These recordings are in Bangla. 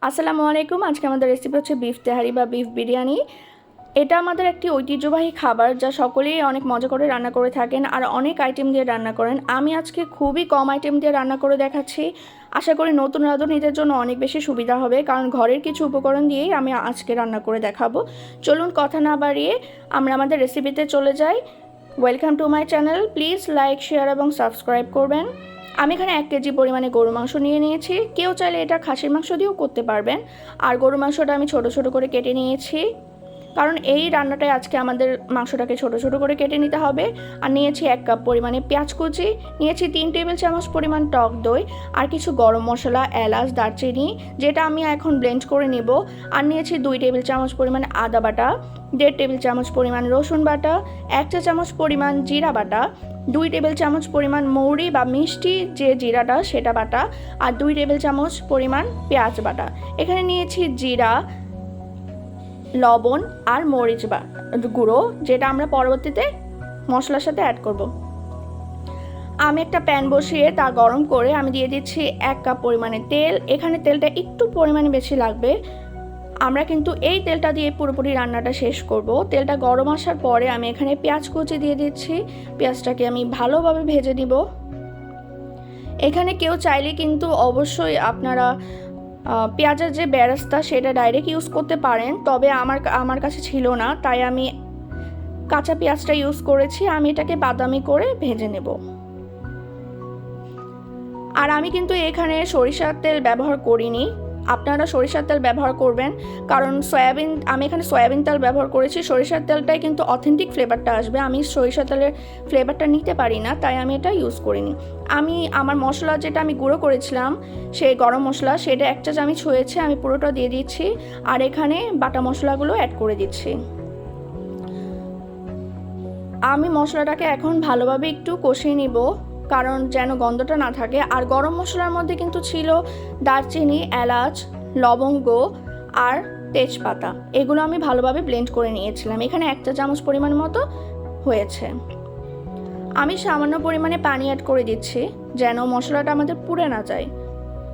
আসসালামু আলাইকুম। আজকে আমাদের রেসিপি হচ্ছে বিফ তেহারি বা বিফ বিরিয়ানি। এটা আমাদের একটি ঐতিহ্যবাহী খাবার যা সকলেই অনেক মজা করে রান্না করে থাকেন আর অনেক আইটেম দিয়ে রান্না করেন। আমি আজকে খুবই কম আইটেম দিয়ে রান্না করে দেখাচ্ছি। আশা করি নতুন রাঁধুনিদের জন্য অনেক বেশি সুবিধা হবে, কারণ ঘরের কিছু উপকরণ দিয়েই আমি আজকে রান্না করে দেখাবো। চলুন কথা না বাড়িয়ে আমরা আমাদের রেসিপিতে চলে যাই। Welcome to my channel. Please like, share এবং সাবস্ক্রাইব করবেন। আমি এখানে 1 কেজি পরিমাণে গরু মাংস নিয়ে নিয়েছি। কেউ চাইলে এটা খাসির মাংস দিয়েও করতে পারবেন। আর গরু মাংসটা আমি ছোট ছোট করে কেটে নিয়েছি, কারণ এই রান্নাটায় আজকে আমাদের মাংসটাকে ছোট ছোট করে কেটে নিতে হবে। আর নিয়েছি 1 কাপ পরিমাণে পেঁয়াজ কুচি, নিয়েছি 3 টেবিল চামচ পরিমাণ টক দই, আর কিছু গরম মশলা, এলাচ, দারচিনি যেটা আমি এখন ব্লেন্ড করে নেব। আর নিয়েছি 2 টেবিল চামচ পরিমাণ আদা বাটা, 1.5 টেবিল চামচ পরিমাণ রসুন বাটা, 1 চা চামচ পরিমাণ জিরা বাটা, 2 টেবিল চামচ পরিমাণ মৌরি বা মিষ্টি যে জিরাটা সেটা বাটা, আর 2 টেবিল চামচ পরিমাণ পেঁয়াজ বাটা। এখানে নিয়েছি জিরা, লবণ আর মরিচ গুঁড়ো, যেটা আমরা পরবর্তীতে মশলার সাথে অ্যাড করব। আমি একটা প্যান বসিয়ে তা গরম করে আমি দিয়ে দিচ্ছি 1 কাপ পরিমাণে তেল। এখানে তেলটা একটু পরিমাণে বেশি লাগবে। আমরা কিন্তু এই তেলটা দিয়ে পুরোপুরি রান্নাটা শেষ করব। তেলটা গরম আসার পরে আমি এখানে পেঁয়াজ কুচি দিয়ে দিচ্ছি। পেঁয়াজটাকে আমি ভালোভাবে ভেজে নিব। এখানে কেউ চাইলে কিন্তু অবশ্যই আপনারা পেঁয়াজের যে বেরেস্তা সেটা ডাইরেক্ট ইউজ করতে পারেন, তবে আমার কাছে ছিল না, তাই আমি কাঁচা পেঁয়াজটা ইউজ করেছি। আমি এটাকে বাদামি করে ভেজে নেব। আর আমি কিন্তু এখানে সরিষার তেল ব্যবহার করিনি, আপনারা সরিষার তেল ব্যবহার করবেন, কারণ আমি এখানে সয়াবিন তেল ব্যবহার করেছি। সরিষার তেলটাই কিন্তু অথেন্টিক ফ্লেভারটা আসবে। আমি সরিষার তেলের ফ্লেভারটা নিতে পারি না, তাই আমি এটা ইউজ করিনি। আমার মশলা যেটা আমি গুঁড়ো করেছিলাম, সেই গরম মশলা, সেটা 1 চা চামচ হয়েছে, আমি পুরোটা দিয়ে দিচ্ছি। আর এখানে বাটা মশলাগুলো অ্যাড করে দিচ্ছি। আমি মশলাটাকে এখন ভালোভাবে একটু কষিয়ে নিব, কারণ যেন গন্ধটা না থাকে। আর গরম মশলার মধ্যে কিন্তু ছিল দারচিনি, এলাচ, লবঙ্গ আর তেজপাতা। এগুলো আমি ভালোভাবে ব্লেন্ড করে নিয়েছিলাম। এখানে 1 চা চামচ পরিমাণ মতো হয়েছে। আমি সামান্য পরিমাণে পানি অ্যাড করে দিচ্ছি, যেন মশলাটা আমাদের পুড়ে না যায়।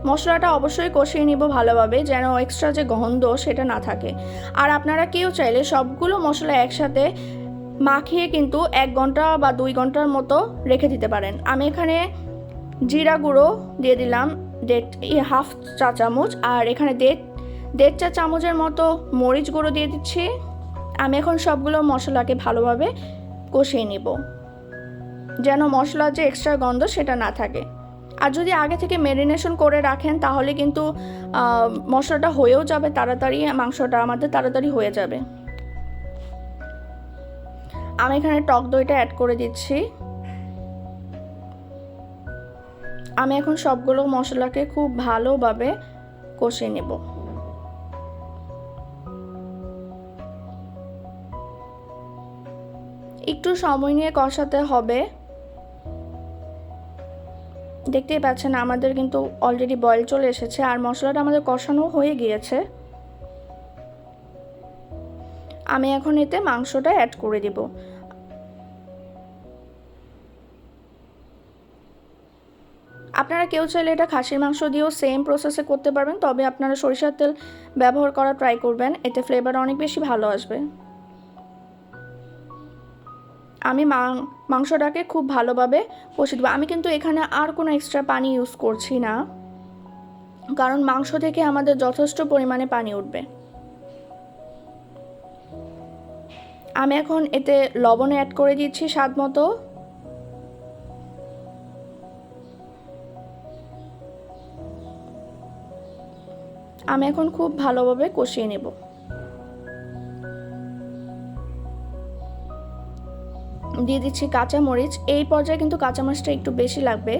মশলাটা অবশ্যই কষিয়ে নিব ভালোভাবে, যেন এক্সট্রা যে গন্ধ সেটা না থাকে। আর আপনারা কেউ চাইলে সবগুলো মশলা একসাথে মাখিয়ে কিন্তু 1 ঘন্টা বা 2 ঘন্টার মতো রেখে দিতে পারেন। আমি এখানে জিরা গুঁড়ো দিয়ে দিলাম 1/2 চা চামচ, আর এখানে 1.5 চা চামচের মতো মরিচ গুঁড়ো দিয়ে দিচ্ছি। আমি এখন সবগুলো মশলাকে ভালোভাবে কষিয়ে নিব, যেন মশলার যে এক্সট্রা গন্ধ সেটা না থাকে। আর যদি আগে থেকে ম্যারিনেশন করে রাখেন তাহলে কিন্তু মশলাটা হয়েও যাবে তাড়াতাড়ি, মাংসটা আমাদের তাড়াতাড়ি হয়ে যাবে। আমি এখানে টক দইটা অ্যাড করে দিচ্ছি। আমি এখন সবগুলো মশলাকে খুব ভালোভাবে কষিয়ে নেব। একটু সময় নিয়ে কষাতে হবে। দেখতেই পাচ্ছেন আমাদের কিন্তু অলরেডি বয়েল চলে এসেছে, আর মশলাটা আমাদের কষানো হয়ে গিয়েছে। আমি এখন এতে মাংসটা অ্যাড করে দেব। আপনারা কেউ চাইলে এটা খাসির মাংস দিয়েও সেম প্রসেসে করতে পারবেন, তবে আপনারা সরিষার তেল ব্যবহার করা ট্রাই করবেন, এতে ফ্লেভার অনেক বেশি ভালো আসবে। আমি মাংসটাকে খুব ভালোভাবে কষিয়ে দেবো। আমি কিন্তু এখানে আর কোনো এক্সট্রা পানি ইউজ করছি না, কারণ মাংস থেকে আমাদের যথেষ্ট পরিমাণে পানি উঠবে। আমি এখন এতে লবণ অ্যাড করে দিচ্ছি স্বাদ মতো। আমি এখন খুব ভালোভাবে কষিয়ে নেব। দিয়ে দিচ্ছি কাঁচামরিচ। এই পর্যায়ে কিন্তু কাঁচামরিচটা একটু বেশি লাগবে।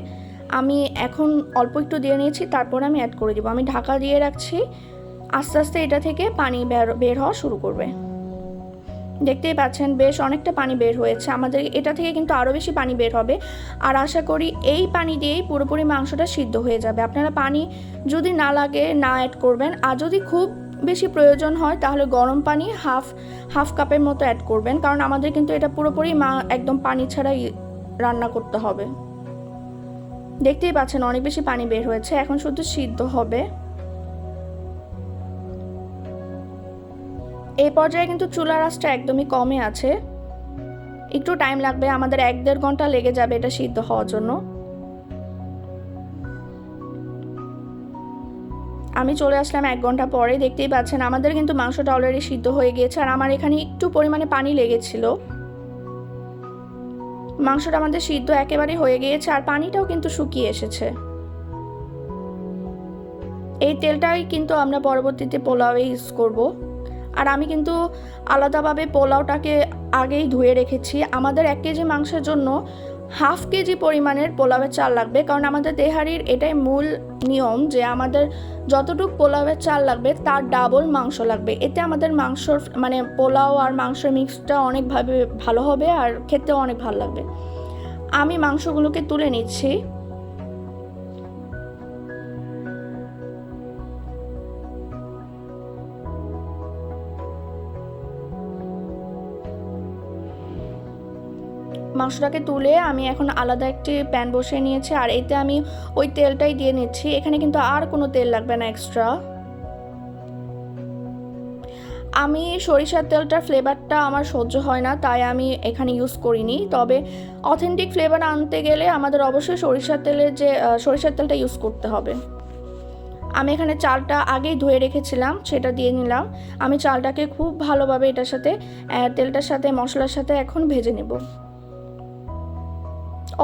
আমি এখন অল্প একটু দিয়ে নিয়েছি, তারপর আমি অ্যাড করে দেব। আমি ঢাকা দিয়ে রাখছি, আস্তে আস্তে এটা থেকে পানি বের হওয়া শুরু করবে। দেখতেই পাচ্ছেন বেশ অনেকটা পানি বের হয়েছে। আমাদের এটা থেকে কিন্তু আরও বেশি পানি বের হবে, আর আশা করি এই পানি দিয়েই পুরোপুরি মাংসটা সিদ্ধ হয়ে যাবে। আপনারা পানি যদি না লাগে না অ্যাড করবেন, আর যদি খুব বেশি প্রয়োজন হয় তাহলে গরম পানি হাফ কাপের মতো অ্যাড করবেন, কারণ আমাদের কিন্তু এটা পুরোপুরি একদম পানি ছাড়াই রান্না করতে হবে। দেখতেই পাচ্ছেন অনেক বেশি পানি বের হয়েছে, এখন শুধু সিদ্ধ হবে। এই পর্যায়ে কিন্তু চুলার আঁচটা একদমই কমে আছে, একটু টাইম লাগবে, আমাদের 1-1.5 ঘন্টা লেগে যাবে এটা সিদ্ধ হওয়ার জন্য। আমি চলে আসলাম 1 ঘন্টা পরে। দেখতেই পাচ্ছেন আমাদের কিন্তু মাংসটা অলরেডি সিদ্ধ হয়ে গিয়েছে, আর আমার এখানে একটু পরিমাণে পানি লেগেছিল। মাংসটা আমাদের সিদ্ধ একেবারে হয়ে গিয়েছে, আর পানিটাও কিন্তু শুকিয়ে এসেছে। এই তেলটাই কিন্তু আমরা পরবর্তীতে পোলাওয়ে ইউজ করব। আর আমি কিন্তু আলাদাভাবে পোলাওটাকে আগেই ধুয়ে রেখেছি। আমাদের 1 কেজি মাংসের জন্য 1/2 কেজি পরিমাণের পোলাওয়ের চাল লাগবে, কারণ আমাদের তেহারির এটাই মূল নিয়ম যে আমাদের যতটুকু পোলাওয়ের চাল লাগবে তার ডাবল মাংস লাগবে। এতে আমাদের মাংসর মানে পোলাও আর মাংসের মিক্সটা অনেকভাবে ভালো হবে আর খেতেও অনেক ভালো লাগবে। আমি মাংসগুলোকে তুলে নিচ্ছি। মাংসটাকে তুলে আমি এখন আলাদা একটি প্যান বসিয়ে নিয়েছি, আর এতে আমি ওই তেলটাই দিয়ে নিচ্ছি। এখানে কিন্তু আর কোনো তেল লাগবে না এক্সট্রা। আমি সরিষার তেলটার ফ্লেভারটা আমার সহ্য হয় না, তাই আমি এখানে ইউজ করিনি। তবে অথেন্টিক ফ্লেভার আনতে গেলে আমাদের অবশ্যই সরিষার তেলটা ইউজ করতে হবে। আমি এখানে চালটা আগেই ধুয়ে রেখেছিলাম, সেটা দিয়ে নিলাম। আমি চালটাকে খুব ভালোভাবে এটার সাথে তেলটার সাথে মশলার সাথে এখন ভেজে নেব।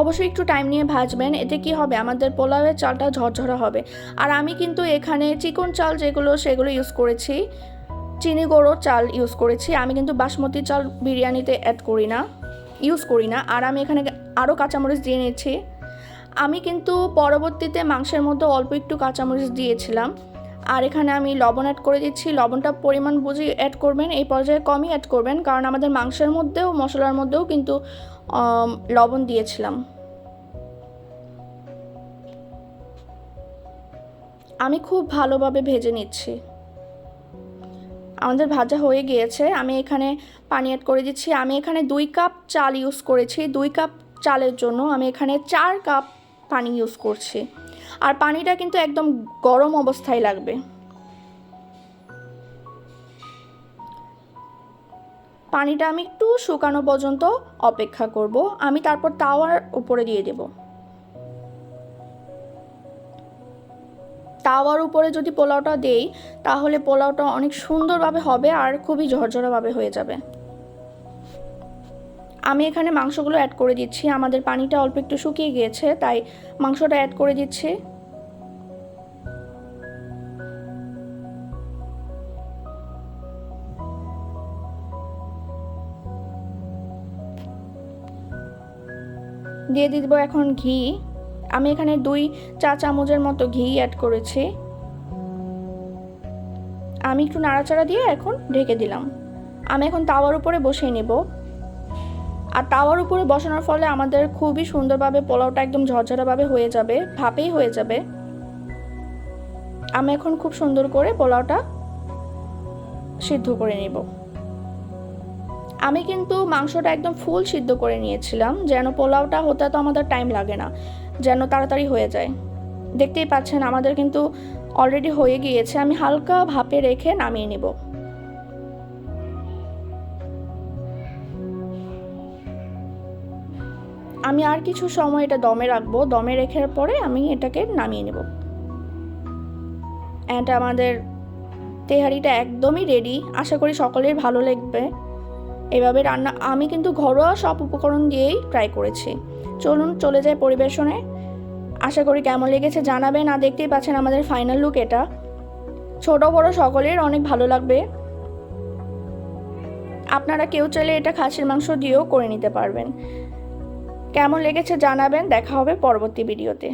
অবশ্যই একটু টাইম নিয়ে ভাজবেন, এতে কি হবে আমাদের পোলাওয়ের চালটা ঝরঝরা হবে। আর আমি কিন্তু এখানে চিকন চাল সেগুলো ইউজ করেছি, চিনি গুঁড়ো চাল ইউজ করেছি। আমি কিন্তু বাসমতি চাল বিরিয়ানিতে ইউজ করি না। আর আমি এখানে আরও কাঁচামরিচ দিয়ে নিচ্ছি। আমি কিন্তু পরবর্তীতে মাংসের মধ্যে অল্প একটু কাঁচামরিচ দিয়েছিলাম। আর এখানে আমি লবণ অ্যাড করে দিচ্ছি। লবণটা পরিমাণ বুঝে অ্যাড করবেন, এই পর্যায়ে কমই অ্যাড করবেন, কারণ আমাদের মাংসের মধ্যেও মশলার মধ্যেও কিন্তু লবণ দিয়েছিলাম। আমি খুব ভালোভাবে ভেজে নিচ্ছি। আমাদের ভাজা হয়ে গিয়েছে। আমি এখানে পানি অ্যাড করে দিচ্ছি। আমি এখানে 2 কাপ চাল ইউজ করেছি। 2 কাপ চালের জন্য আমি এখানে 4 কাপ পানি ইউজ করছি। আর পানিটা কিন্তু একদম গরম অবস্থায় লাগবে। পানিটা আমি একটু শুকানো পর্যন্ত অপেক্ষা করব। আমি তারপর তাওয়ার উপরে দিয়ে দেব। তাওয়ার উপরে যদি পোলাওটা দেই তাহলে পোলাওটা অনেক সুন্দরভাবে হবে আর খুবই ঝরঝরাভাবে হয়ে যাবে। আমি এখানে মাংসগুলো অ্যাড করে দিচ্ছি। আমাদের পানিটা অল্প একটু শুকিয়ে গিয়েছে, তাই মাংসটা অ্যাড করে দিচ্ছি। দিয়ে দিব এখন ঘি। আমি এখানে 2 চা চামচের মতো ঘি অ্যাড করেছি। আমি একটু নাড়াচাড়া দিয়ে এখন ঢেকে দিলাম। আমি এখন তাওয়ার উপরে বসিয়ে নেব। আর তাওয়ার উপরে বসানোর ফলে আমাদের খুবই সুন্দরভাবে পোলাওটা একদম ঝরঝরাভাবে হয়ে যাবে, ভাপেই হয়ে যাবে। আমি এখন খুব সুন্দর করে পোলাওটা সিদ্ধ করে নেব। আমি কিন্তু মাংসটা একদম ফুল সিদ্ধ করে নিয়েছিলাম, যেন পোলাওটা হতে তো আমাদের টাইম লাগে না, যেন তাড়াতাড়ি হয়ে যায়। দেখতেই পাচ্ছেন আমাদের কিন্তু অলরেডি হয়ে গিয়েছে। আমি হালকা ভাপে রেখে নামিয়ে নেব। আমি আর কিছু সময় এটা দমে রাখবো। দমে রেখার পরে আমি এটাকে নামিয়ে নেব। এটা আমাদের তেহারিটা একদমই রেডি। আশা করি সকলের ভালো লাগবে। এভাবে রান্না আমি কিন্তু ঘরোয়া সব উপকরণ দিয়েই ট্রাই করেছি। চলুন চলে যাই পরিবেশনে। আশা করি কেমন লেগেছে জানাবেন। আর দেখতেই পাচ্ছেন আমাদের ফাইনাল লুক এটা। ছোট বড় সকলের অনেক ভালো লাগবে। আপনারা কেউ চাইলে এটা খাসির মাংস দিয়েও করে নিতে পারবেন। কেমন লেগেছে জানাবেন। দেখা হবে পরবর্তী ভিডিওতে।